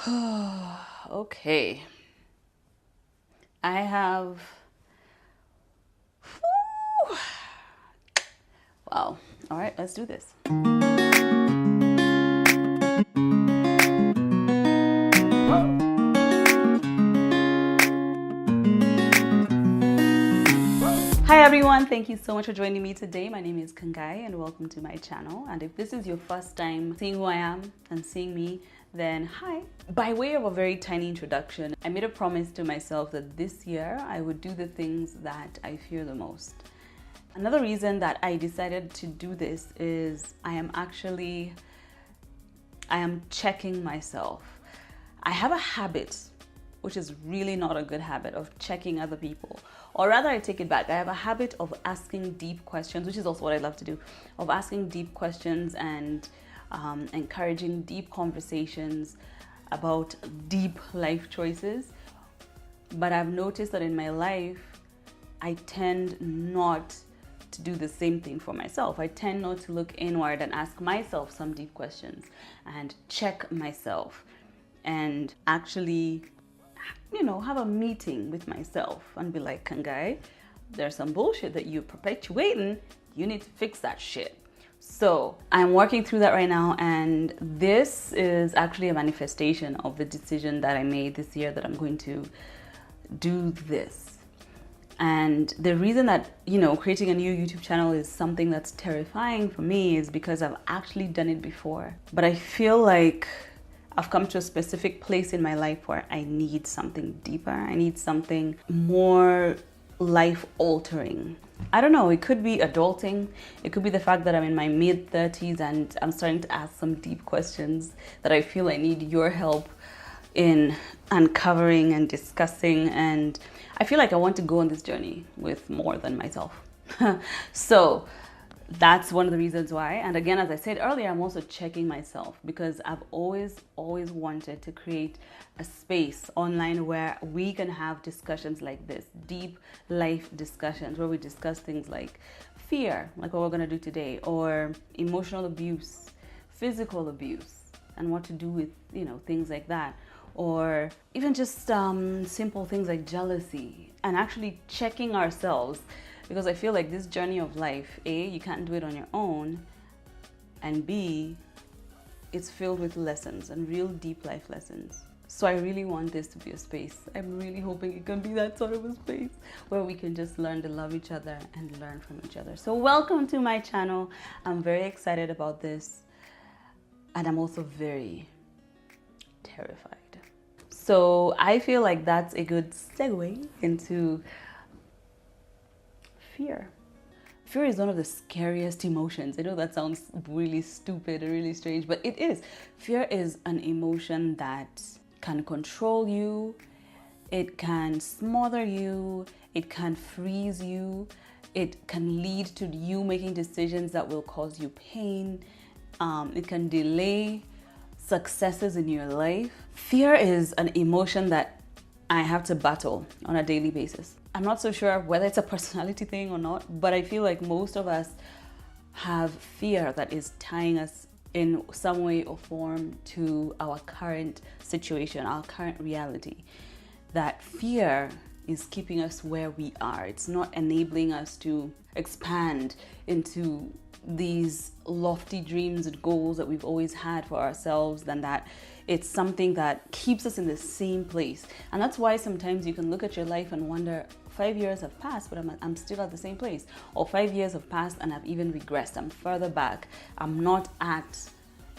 Okay. I have. Whew. Wow. All right, let's do this. Hi everyone, thank you so much for joining me today. My name is Kangai and welcome to my channel. And if this is your first time seeing who I am and seeing me, then hi. By way of a very tiny introduction, I made a promise to myself that this year I would do the things that I fear the most. Another reason that I decided to do this is I am checking myself. I have a habit, which is really not a good habit, of checking other people. Or rather, I take it back. I have a habit of asking deep questions, which is also what I love to do, of asking deep questions and encouraging deep conversations about deep life choices. But I've noticed that in my life, I tend not to do the same thing for myself. I tend not to look inward and ask myself some deep questions and check myself and actually, have a meeting with myself and be like, Kangai, there's some bullshit that you're perpetuating. You need to fix that shit. So I'm working through that right now, and this is actually a manifestation of the decision that I made this year that I'm going to do this. And the reason that, creating a new YouTube channel is something that's terrifying for me is because I've actually done it before. But I feel like I've come to a specific place in my life where I need something deeper. I need something more life-altering. I don't know, it could be adulting. It could be the fact that I'm in my mid-30s and I'm starting to ask some deep questions that I feel I need your help in uncovering and discussing. And I feel like I want to go on this journey with more than myself. So that's one of the reasons why. And again, as I said earlier, I'm also checking myself because I've always wanted to create a space online where we can have discussions like this, deep life discussions where we discuss things like fear, like what we're going to do today, or emotional abuse, physical abuse, and what to do with, things like that. Or even just simple things like jealousy, and actually checking ourselves. Because I feel like this journey of life, A, you can't do it on your own, and B, it's filled with lessons and real deep life lessons. So I really want this to be a space. I'm really hoping it can be that sort of a space where we can just learn to love each other and learn from each other. So welcome to my channel. I'm very excited about this, and I'm also very terrified. So I feel like that's a good segue into fear. Fear is one of the scariest emotions. I know that sounds really stupid and really strange, but it is. Fear is an emotion that can control you, it can smother you, it can freeze you, it can lead to you making decisions that will cause you pain, it can delay successes in your life. Fear is an emotion that I have to battle on a daily basis. I'm not so sure whether it's a personality thing or not, but I feel like most of us have fear that is tying us in some way or form to our current situation, our current reality. That fear is keeping us where we are. It's not enabling us to expand into these lofty dreams and goals that we've always had for ourselves, than that it's something that keeps us in the same place. And that's why sometimes you can look at your life and wonder, 5 years have passed, but I'm still at the same place. Or 5 years have passed and I've even regressed. I'm further back. I'm not at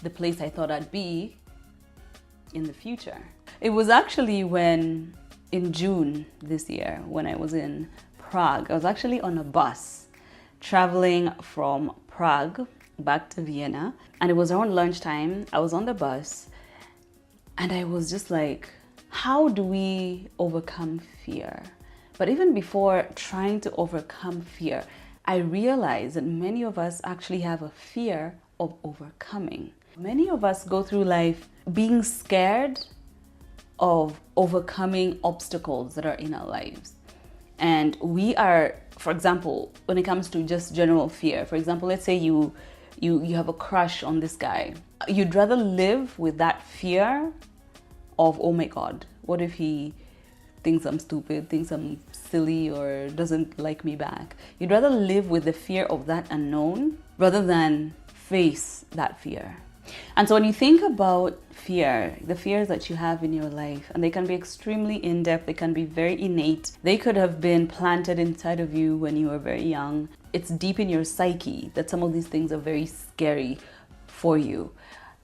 the place I thought I'd be in the future. It was actually in June this year, when I was in Prague, I was actually on a bus traveling from Prague back to Vienna, and it was around lunchtime. I was on the bus and I was just like, how do we overcome fear? But even before trying to overcome fear, I realized that many of us actually have a fear of overcoming. Many of us go through life being scared of overcoming obstacles that are in our lives. And we are, for example, when it comes to just general fear, for example, let's say you have a crush on this guy. You'd rather live with that fear of, oh my God, what if he thinks I'm stupid, thinks I'm silly, or doesn't like me back. You'd rather live with the fear of that unknown rather than face that fear. And so when you think about fear, the fears that you have in your life, and they can be extremely in-depth, they can be very innate, they could have been planted inside of you when you were very young. It's deep in your psyche that some of these things are very scary for you.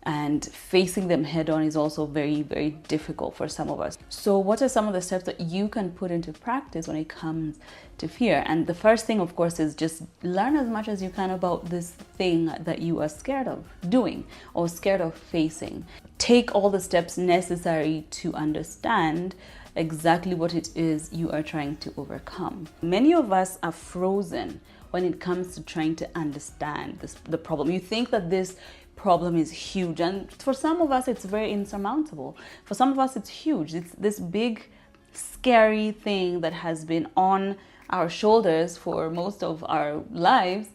And facing them head on is also very, very difficult for some of us. So what are some of the steps that you can put into practice when it comes to fear? And the first thing, of course, is just learn as much as you can about this thing that you are scared of doing or scared of facing. Take all the steps necessary to understand exactly what it is you are trying to overcome. Many of us are frozen when it comes to trying to understand the problem. You think that this problem is huge, and for some of us it's very insurmountable. For some of us it's huge. It's this big scary thing that has been on our shoulders for most of our lives,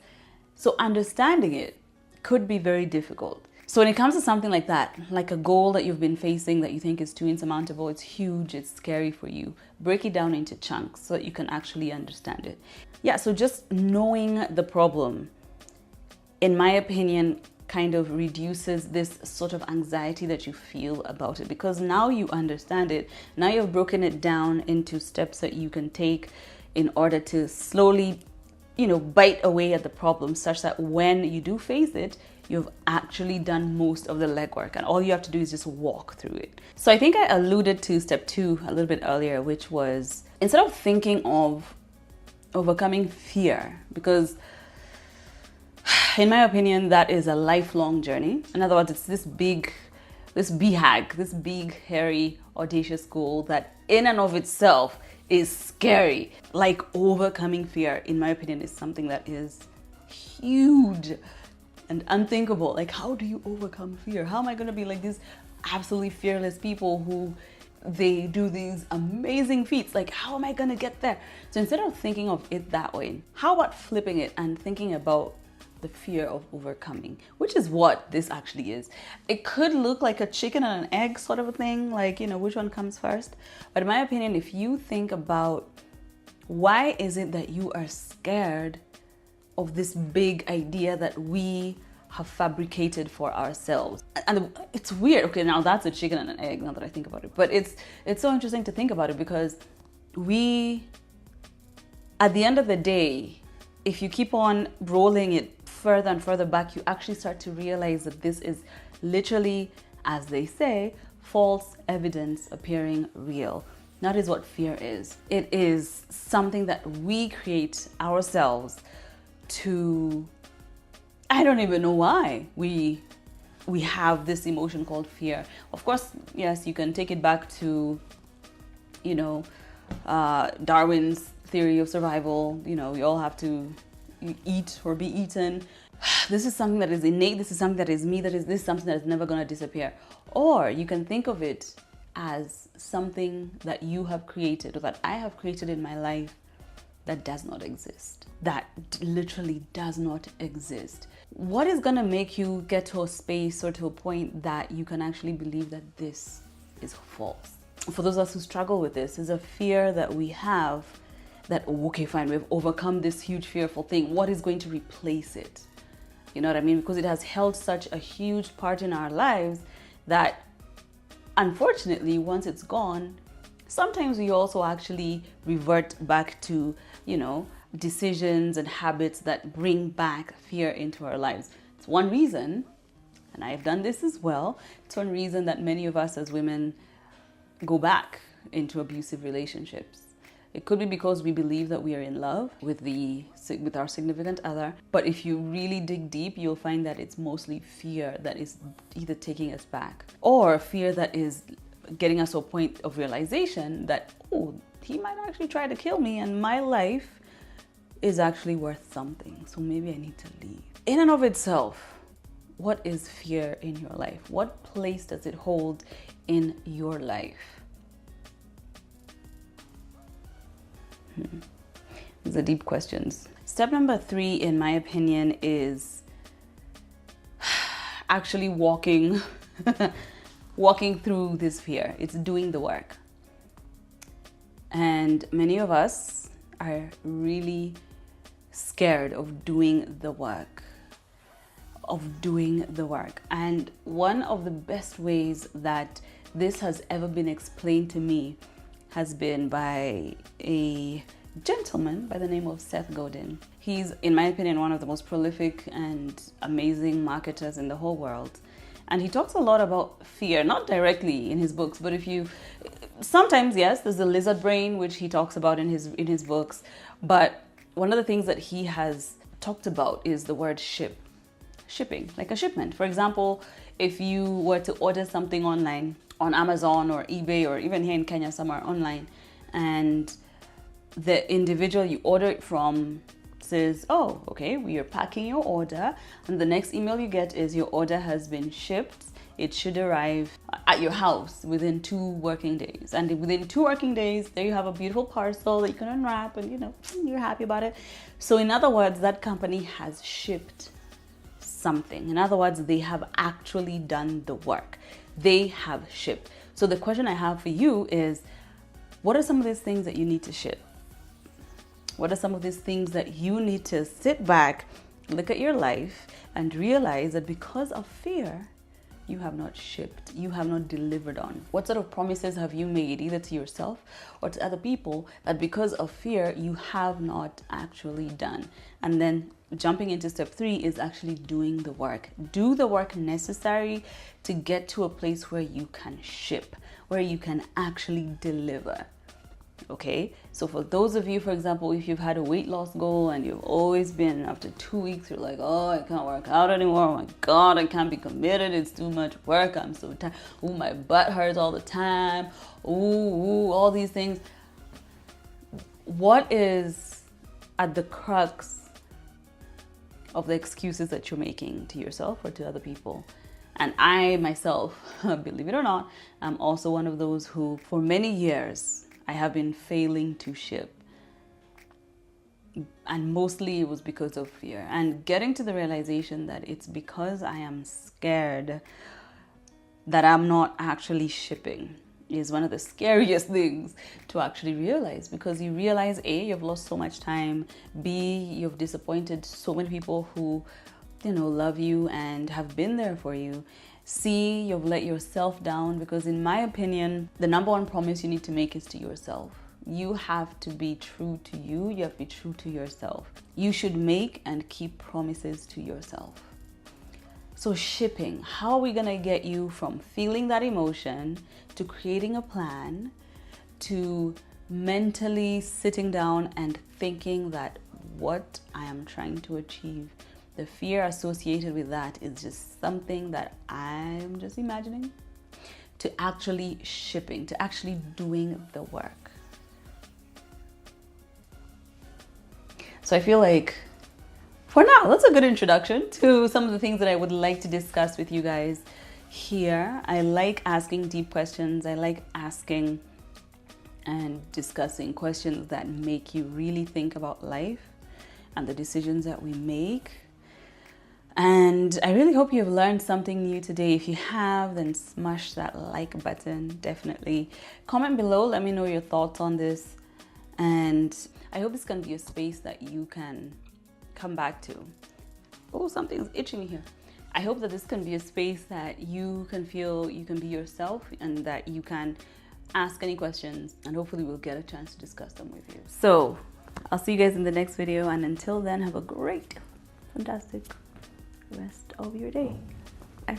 so understanding it could be very difficult. So when it comes to something like that, like a goal that you've been facing that you think is too insurmountable, it's huge, it's scary for you, break it down into chunks so that you can actually understand it. Yeah, so just knowing the problem, in my opinion, kind of reduces this sort of anxiety that you feel about it, because now you understand it. Now you've broken it down into steps that you can take in order to slowly, bite away at the problem, such that when you do face it, you've actually done most of the legwork and all you have to do is just walk through it. So I think I alluded to step 2 a little bit earlier, which was instead of thinking of overcoming fear, because in my opinion, that is a lifelong journey. In other words, it's this big, hairy, audacious goal that in and of itself is scary. Like overcoming fear, in my opinion, is something that is huge and unthinkable. Like, how do you overcome fear? How am I going to be like these absolutely fearless people who they do these amazing feats? Like, how am I going to get there? So instead of thinking of it that way, how about flipping it and thinking about the fear of overcoming, which is what this actually is. It could look like a chicken and an egg sort of a thing, like, which one comes first? But in my opinion, if you think about why is it that you are scared of this big idea that we have fabricated for ourselves. And it's weird. Okay, now that's a chicken and an egg, now that I think about it. But it's so interesting to think about it, because we, at the end of the day, if you keep on rolling it further and further back, you actually start to realize that this is literally, as they say, false evidence appearing real. That is what fear is. It is something that we create ourselves to, I don't even know why we have this emotion called fear. Of course, yes, you can take it back to, Darwin's theory of survival. We all have to eat or be eaten. This is something that is innate. This is something that is me. This is something that is never going to disappear. Or you can think of it as something that you have created, or that I have created in my life, that does not exist. That literally does not exist. What is going to make you get to a space or to a point that you can actually believe that this is false? For those of us who struggle with this, is a fear that we have that, okay, fine, we've overcome this huge fearful thing. What is going to replace it? You know what I mean? Because it has held such a huge part in our lives that, unfortunately, once it's gone, sometimes we also actually revert back to, decisions and habits that bring back fear into our lives. It's one reason, and I've done this as well, it's one reason that many of us as women go back into abusive relationships. It could be because we believe that we are in love with our significant other. But if you really dig deep, you'll find that it's mostly fear that is either taking us back, or fear that is getting us to a point of realization that, oh, he might actually try to kill me and my life is actually worth something. So maybe I need to leave. In and of itself, what is fear in your life? What place does it hold in your life? These are deep questions. Step number 3, in my opinion, is actually walking walking through this fear. It's doing the work. And many of us are really scared of doing the work. And one of the best ways that this has ever been explained to me has been by a gentleman by the name of Seth Godin. He's, in my opinion, one of the most prolific and amazing marketers in the whole world. And he talks a lot about fear, not directly in his books, but sometimes, yes, there's the lizard brain, which he talks about in his books. But one of the things that he has talked about is the word shipping, like a shipment. For example, if you were to order something online on Amazon or eBay, or even here in Kenya somewhere online, and the individual you order it from says, oh, okay, we are packing your order, and the next email you get is your order has been shipped. It should arrive at your house within 2 working days. And within 2 working days, there you have a beautiful parcel that you can unwrap and, you're happy about it. So in other words, that company has shipped something. In other words, they have actually done the work. They have shipped. So the question I have for you is, what are some of these things that you need to ship? What are some of these things that you need to sit back, look at your life, and realize that because of fear, you have not shipped, you have not delivered on? What sort of promises have you made, either to yourself or to other people, that because of fear, you have not actually done? And then jumping into step 3 is actually doing the work. Do the work necessary to get to a place where you can ship, where you can actually deliver. Okay, so for those of you, for example, if you've had a weight loss goal and you've always been, after 2 weeks, you're like, oh, I can't work out anymore. Oh my God, I can't be committed. It's too much work. I'm so tired. Ooh, my butt hurts all the time. Ooh, all these things. What is at the crux of the excuses that you're making to yourself or to other people? And I myself, believe it or not, I'm also one of those who, for many years, I have been failing to ship. And mostly it was because of fear. And getting to the realization that it's because I am scared that I'm not actually shipping is one of the scariest things to actually realize, because you realize, A, you've lost so much time, B, you've disappointed so many people who, love you and have been there for you. C, you've let yourself down, because in my opinion, the number one promise you need to make is to yourself. You have to be true to you. You have to be true to yourself. You should make and keep promises to yourself. So shipping, how are we gonna get you from feeling that emotion to creating a plan to mentally sitting down and thinking that what I am trying to achieve, the fear associated with that is just something that I'm just imagining, to actually shipping, to actually doing the work. So I feel like for now, that's a good introduction to some of the things that I would like to discuss with you guys here. I like asking deep questions. I like asking and discussing questions that make you really think about life and the decisions that we make. And I really hope you've learned something new today. If you have, then smash that like button, definitely. Comment below, let me know your thoughts on this. And I hope this can be a space that you can come back to. Oh, something's itching here. I hope that this can be a space that you can feel you can be yourself, and that you can ask any questions, and hopefully we'll get a chance to discuss them with you. So I'll see you guys in the next video, and until then, have a great, fantastic rest of your day. Bye.